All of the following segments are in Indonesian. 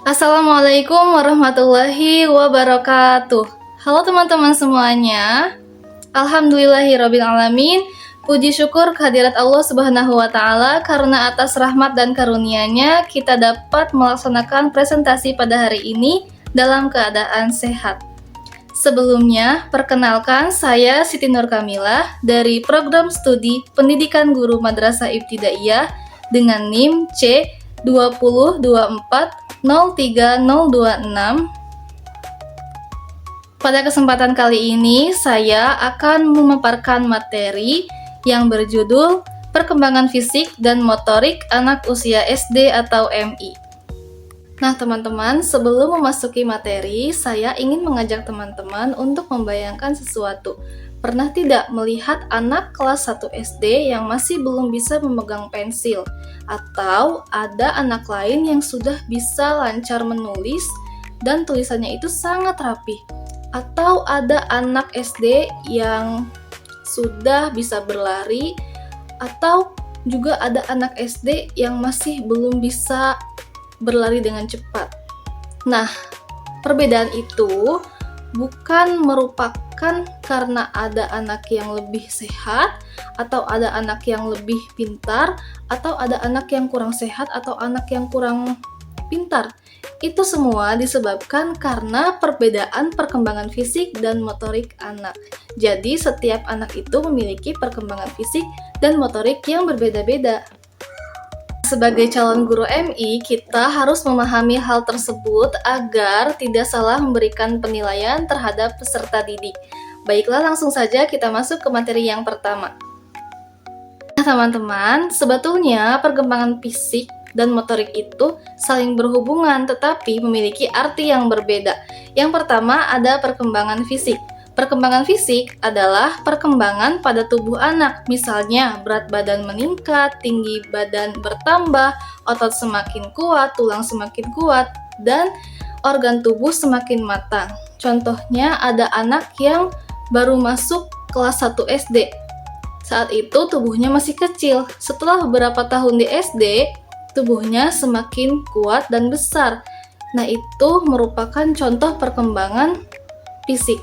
Assalamualaikum warahmatullahi wabarakatuh. Halo teman-teman semuanya. Alhamdulillahirabbil alamin. Puji syukur kehadirat Allah Subhanahu wa taala karena atas rahmat dan karunia-Nya kita dapat melaksanakan presentasi pada hari ini dalam keadaan sehat. Sebelumnya, perkenalkan saya Siti Nur Kamilah dari Program Studi Pendidikan Guru Madrasah Ibtidaiyah dengan NIM C 202403026. Pada kesempatan kali ini, saya akan memaparkan materi yang berjudul Perkembangan Fisik dan Motorik Anak Usia SD atau MI. Nah teman-teman, sebelum memasuki materi, saya ingin mengajak teman-teman untuk membayangkan sesuatu. Pernah tidak melihat anak kelas 1 SD yang masih belum bisa memegang pensil? Atau ada anak lain yang sudah bisa lancar menulis dan tulisannya itu sangat rapi? Atau ada anak SD yang sudah bisa berlari? Atau juga ada anak SD yang masih belum bisa berlari dengan cepat. Nah, perbedaan itu bukan merupakan karena ada anak yang lebih sehat, atau ada anak yang lebih pintar, atau ada anak yang kurang sehat, atau anak yang kurang pintar. Itu semua disebabkan karena perbedaan perkembangan fisik dan motorik anak. Jadi, setiap anak itu memiliki perkembangan fisik dan motorik yang berbeda-beda. Sebagai calon guru MI, kita harus memahami hal tersebut agar tidak salah memberikan penilaian terhadap peserta didik. Baiklah, langsung saja kita masuk ke materi yang pertama. Nah, teman-teman, sebetulnya perkembangan fisik dan motorik itu saling berhubungan tetapi memiliki arti yang berbeda. Yang pertama ada perkembangan fisik. Perkembangan fisik adalah perkembangan pada tubuh anak, misalnya berat badan meningkat, tinggi badan bertambah, otot semakin kuat, tulang semakin kuat, dan organ tubuh semakin matang. Contohnya ada anak yang baru masuk kelas 1 SD. Saat itu tubuhnya masih kecil. Setelah beberapa tahun di SD, tubuhnya semakin kuat dan besar. Nah, itu merupakan contoh perkembangan fisik.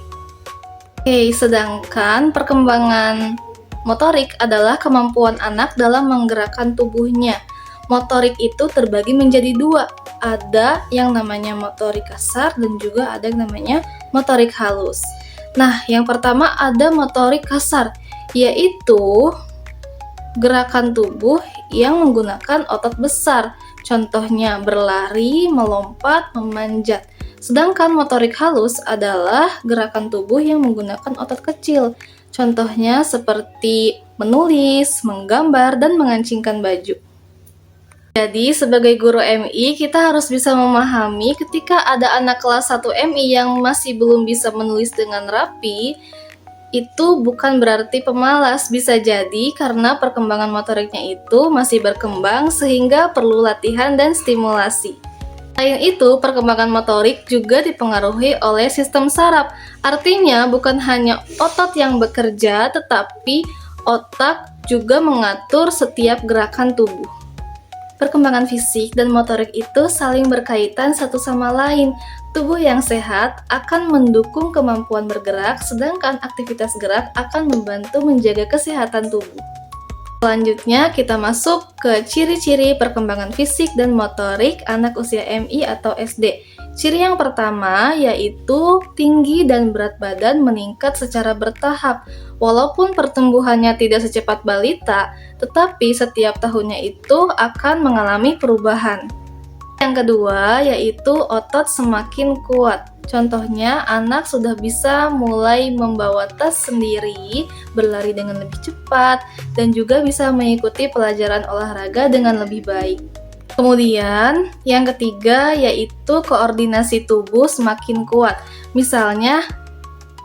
Oke, sedangkan perkembangan motorik adalah kemampuan anak dalam menggerakkan tubuhnya. Motorik itu terbagi menjadi dua. Ada yang namanya motorik kasar dan juga ada yang namanya motorik halus. Nah, yang pertama ada motorik kasar, yaitu gerakan tubuh yang menggunakan otot besar. Contohnya berlari, melompat, memanjat. Sedangkan motorik halus adalah gerakan tubuh yang menggunakan otot kecil. Contohnya seperti menulis, menggambar, dan mengancingkan baju. Jadi sebagai guru MI, kita harus bisa memahami ketika ada anak kelas 1 MI yang masih belum bisa menulis dengan rapi, itu bukan berarti pemalas, bisa jadi karena perkembangan motoriknya itu masih berkembang sehingga perlu latihan dan stimulasi. Selain itu, perkembangan motorik juga dipengaruhi oleh sistem saraf. Artinya, bukan hanya otot yang bekerja, tetapi otak juga mengatur setiap gerakan tubuh. Perkembangan fisik dan motorik itu saling berkaitan satu sama lain. Tubuh yang sehat akan mendukung kemampuan bergerak, sedangkan aktivitas gerak akan membantu menjaga kesehatan tubuh. Selanjutnya kita masuk ke ciri-ciri perkembangan fisik dan motorik anak usia MI atau SD. Ciri yang pertama yaitu tinggi dan berat badan meningkat secara bertahap. Walaupun pertumbuhannya tidak secepat balita, tetapi setiap tahunnya itu akan mengalami perubahan. Yang kedua yaitu otot semakin kuat. Contohnya, anak sudah bisa mulai membawa tas sendiri, berlari dengan lebih cepat, dan juga bisa mengikuti pelajaran olahraga dengan lebih baik. Kemudian, yang ketiga yaitu koordinasi tubuh semakin kuat. Misalnya,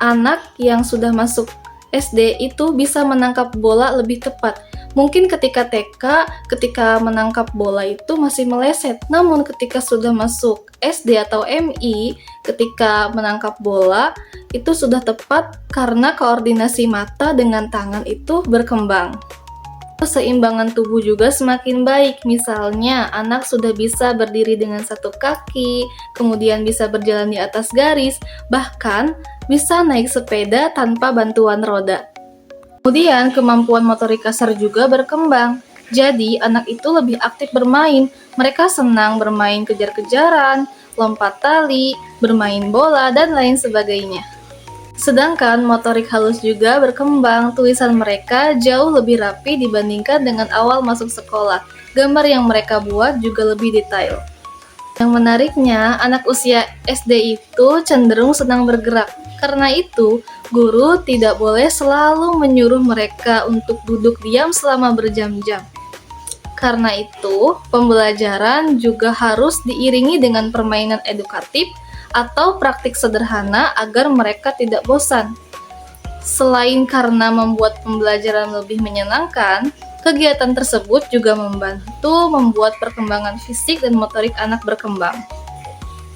anak yang sudah masuk SD itu bisa menangkap bola lebih tepat. Mungkin ketika TK, ketika menangkap bola itu masih meleset. Namun ketika sudah masuk SD atau MI, ketika menangkap bola itu sudah tepat karena koordinasi mata dengan tangan itu berkembang. Keseimbangan tubuh juga semakin baik. Misalnya, anak sudah bisa berdiri dengan satu kaki, kemudian bisa berjalan di atas garis, bahkan bisa naik sepeda tanpa bantuan roda. Kemudian, kemampuan motorik kasar juga berkembang. Jadi, anak itu lebih aktif bermain. Mereka senang bermain kejar-kejaran, lompat tali, bermain bola, dan lain sebagainya. Sedangkan motorik halus juga berkembang, tulisan mereka jauh lebih rapi dibandingkan dengan awal masuk sekolah. Gambar yang mereka buat juga lebih detail. Yang menariknya, anak usia SD itu cenderung senang bergerak. Karena itu, guru tidak boleh selalu menyuruh mereka untuk duduk diam selama berjam-jam. Karena itu, pembelajaran juga harus diiringi dengan permainan edukatif atau praktik sederhana agar mereka tidak bosan. Selain karena membuat pembelajaran lebih menyenangkan, kegiatan tersebut juga membantu membuat perkembangan fisik dan motorik anak berkembang.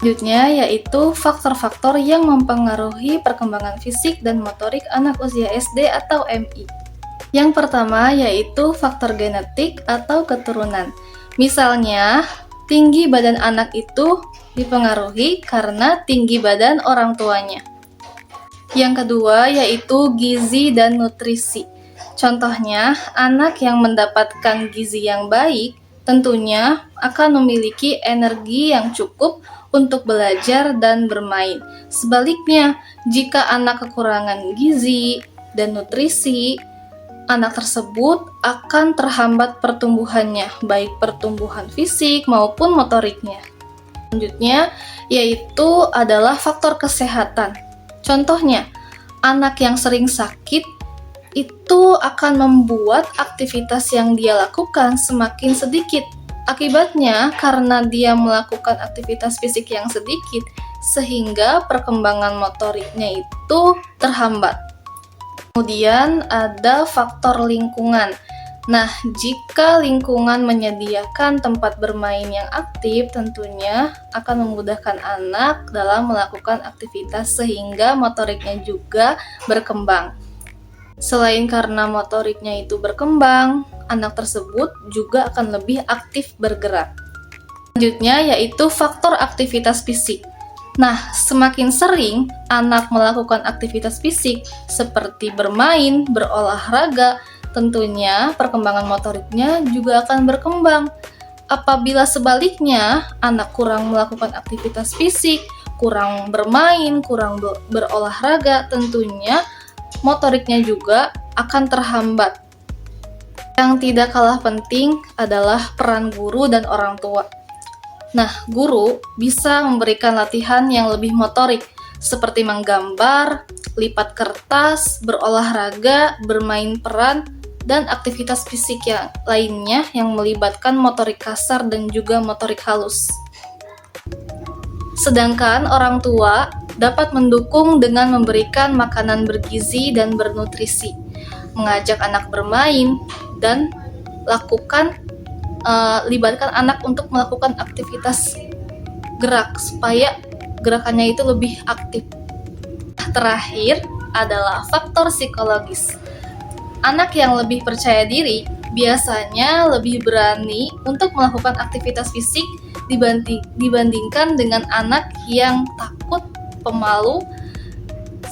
Selanjutnya yaitu faktor-faktor yang mempengaruhi perkembangan fisik dan motorik anak usia SD atau MI. Yang pertama yaitu faktor genetik atau keturunan. Misalnya, tinggi badan anak itu dipengaruhi karena tinggi badan orang tuanya. Yang kedua yaitu gizi dan nutrisi. Contohnya, anak yang mendapatkan gizi yang baik tentunya akan memiliki energi yang cukup untuk belajar dan bermain. Sebaliknya, jika anak kekurangan gizi dan nutrisi, anak tersebut akan terhambat pertumbuhannya, baik pertumbuhan fisik maupun motoriknya. Selanjutnya, yaitu adalah faktor kesehatan. Contohnya, anak yang sering sakit itu akan membuat aktivitas yang dia lakukan semakin sedikit. Akibatnya, karena dia melakukan aktivitas fisik yang sedikit, sehingga perkembangan motoriknya itu terhambat. Kemudian ada faktor lingkungan. Nah, jika lingkungan menyediakan tempat bermain yang aktif, tentunya akan memudahkan anak dalam melakukan aktivitas sehingga motoriknya juga berkembang. Selain karena motoriknya itu berkembang, anak tersebut juga akan lebih aktif bergerak. Selanjutnya yaitu faktor aktivitas fisik. Nah, semakin sering anak melakukan aktivitas fisik seperti bermain, berolahraga, tentunya perkembangan motoriknya juga akan berkembang. Apabila sebaliknya, anak kurang melakukan aktivitas fisik, kurang bermain, kurang berolahraga, tentunya motoriknya juga akan terhambat. Yang tidak kalah penting adalah peran guru dan orang tua. Nah, guru bisa memberikan latihan yang lebih motorik, seperti menggambar, lipat kertas, berolahraga, bermain peran, dan aktivitas fisik yang lainnya yang melibatkan motorik kasar dan juga motorik halus. Sedangkan orang tua dapat mendukung dengan memberikan makanan bergizi dan bernutrisi, mengajak anak bermain, dan libatkan anak untuk melakukan aktivitas gerak supaya gerakannya itu lebih aktif. Terakhir adalah faktor psikologis. Anak yang lebih percaya diri biasanya lebih berani untuk melakukan aktivitas fisik dibandingkan dengan anak yang takut, pemalu,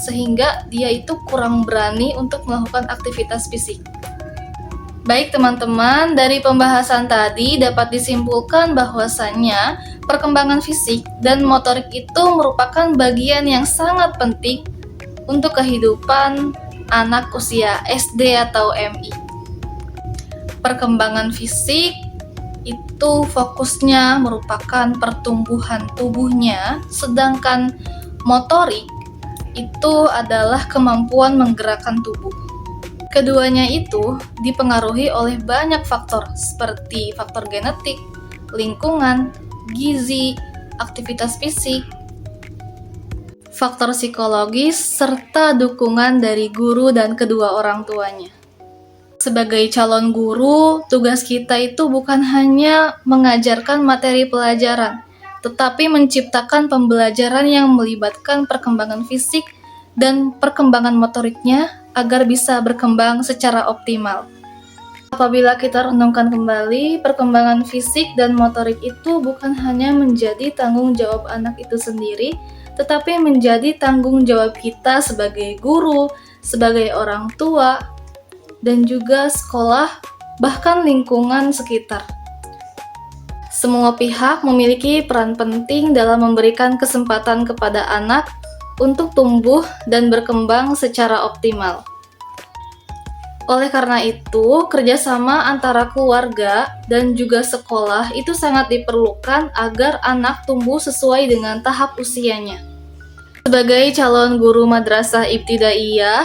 sehingga dia itu kurang berani untuk melakukan aktivitas fisik. Baik teman-teman, dari pembahasan tadi dapat disimpulkan bahwasannya perkembangan fisik dan motorik itu merupakan bagian yang sangat penting untuk kehidupan anak usia SD atau MI. Perkembangan fisik itu fokusnya merupakan pertumbuhan tubuhnya, sedangkan motorik itu adalah kemampuan menggerakkan tubuh. Keduanya itu dipengaruhi oleh banyak faktor seperti faktor genetik, lingkungan, gizi, aktivitas fisik, faktor psikologis, serta dukungan dari guru dan kedua orang tuanya. Sebagai calon guru, tugas kita itu bukan hanya mengajarkan materi pelajaran, tetapi menciptakan pembelajaran yang melibatkan perkembangan fisik dan perkembangan motoriknya agar bisa berkembang secara optimal. Apabila kita renungkan kembali, perkembangan fisik dan motorik itu bukan hanya menjadi tanggung jawab anak itu sendiri, tetapi menjadi tanggung jawab kita sebagai guru, sebagai orang tua, dan juga sekolah, bahkan lingkungan sekitar. Semua pihak memiliki peran penting dalam memberikan kesempatan kepada anak untuk tumbuh dan berkembang secara optimal. Oleh karena itu, kerjasama antara keluarga dan juga sekolah itu sangat diperlukan agar anak tumbuh sesuai dengan tahap usianya. Sebagai calon guru madrasah ibtidaiyah,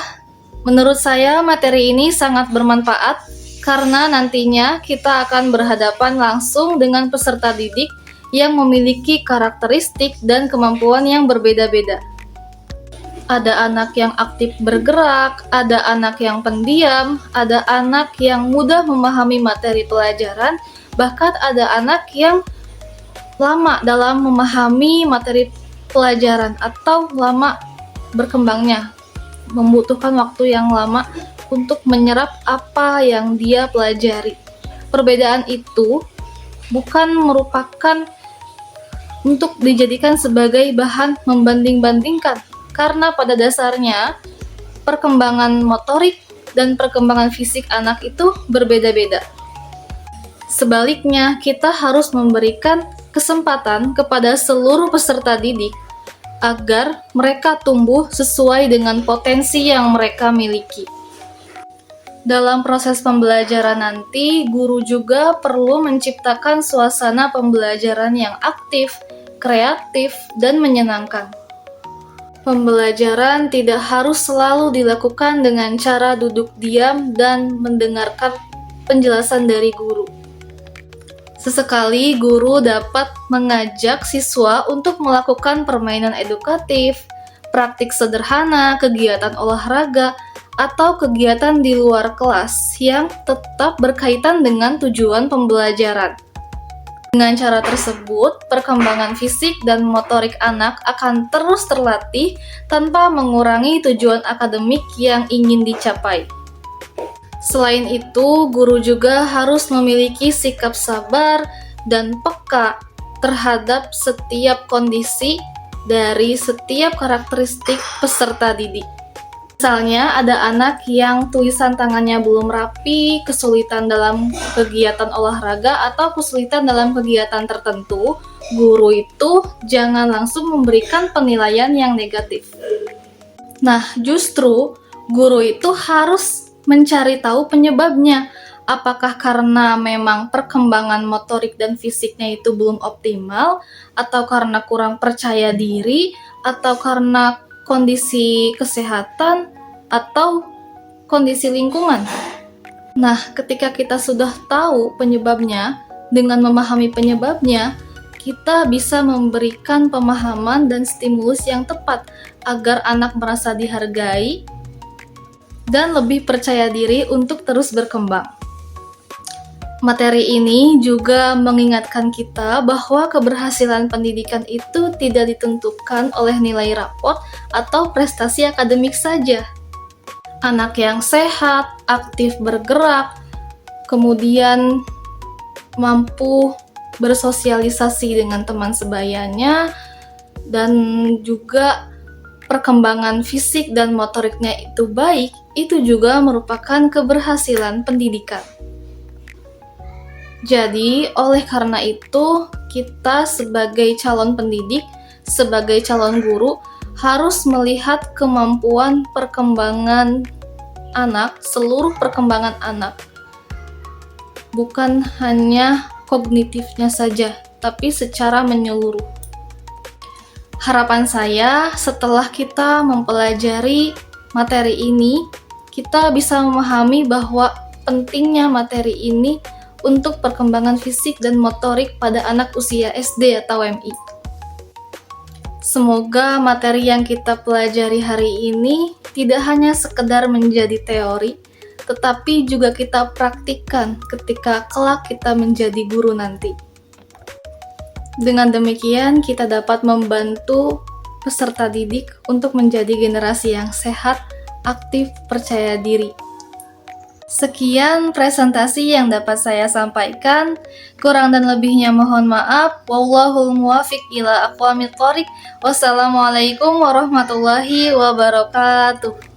menurut saya materi ini sangat bermanfaat karena nantinya kita akan berhadapan langsung dengan peserta didik yang memiliki karakteristik dan kemampuan yang berbeda-beda. Ada anak yang aktif bergerak, ada anak yang pendiam, ada anak yang mudah memahami materi pelajaran, bahkan ada anak yang lama dalam memahami materi pelajaran atau lama berkembangnya, membutuhkan waktu yang lama untuk menyerap apa yang dia pelajari. Perbedaan itu bukan merupakan untuk dijadikan sebagai bahan membanding-bandingkan, karena pada dasarnya perkembangan motorik dan perkembangan fisik anak itu berbeda-beda. Sebaliknya, kita harus memberikan kesempatan kepada seluruh peserta didik agar mereka tumbuh sesuai dengan potensi yang mereka miliki. Dalam proses pembelajaran nanti, guru juga perlu menciptakan suasana pembelajaran yang aktif, kreatif, dan menyenangkan. Pembelajaran tidak harus selalu dilakukan dengan cara duduk diam dan mendengarkan penjelasan dari guru. Sesekali guru dapat mengajak siswa untuk melakukan permainan edukatif, praktik sederhana, kegiatan olahraga, atau kegiatan di luar kelas yang tetap berkaitan dengan tujuan pembelajaran. Dengan cara tersebut, perkembangan fisik dan motorik anak akan terus terlatih tanpa mengurangi tujuan akademik yang ingin dicapai. Selain itu, guru juga harus memiliki sikap sabar dan peka terhadap setiap kondisi dari setiap karakteristik peserta didik. Misalnya, ada anak yang tulisan tangannya belum rapi, kesulitan dalam kegiatan olahraga, atau kesulitan dalam kegiatan tertentu, guru itu jangan langsung memberikan penilaian yang negatif. Nah, justru guru itu harus mencari tahu penyebabnya. Apakah karena memang perkembangan motorik dan fisiknya itu belum optimal, atau karena kurang percaya diri, atau karena kondisi kesehatan, atau kondisi lingkungan. Nah, ketika kita sudah tahu penyebabnya, dengan memahami penyebabnya, kita bisa memberikan pemahaman dan stimulus yang tepat agar anak merasa dihargai dan lebih percaya diri untuk terus berkembang. Materi ini juga mengingatkan kita bahwa keberhasilan pendidikan itu tidak ditentukan oleh nilai raport atau prestasi akademik saja. Anak yang sehat, aktif bergerak, kemudian mampu bersosialisasi dengan teman sebayanya, dan juga perkembangan fisik dan motoriknya itu baik, itu juga merupakan keberhasilan pendidikan. Jadi, oleh karena itu, kita sebagai calon pendidik, sebagai calon guru, harus melihat kemampuan perkembangan anak, seluruh perkembangan anak. Bukan hanya kognitifnya saja, tapi secara menyeluruh. Harapan saya, setelah kita mempelajari materi ini, kita bisa memahami bahwa pentingnya materi ini untuk perkembangan fisik dan motorik pada anak usia SD atau MI. Semoga materi yang kita pelajari hari ini tidak hanya sekedar menjadi teori, tetapi juga kita praktikkan ketika kelak kita menjadi guru nanti. Dengan demikian, kita dapat membantu peserta didik untuk menjadi generasi yang sehat, aktif, percaya diri. Sekian presentasi yang dapat saya sampaikan. Kurang dan lebihnya mohon maaf. Wallahul muwafiq ila aqwamit thoriq. Wassalamualaikum warahmatullahi wabarakatuh.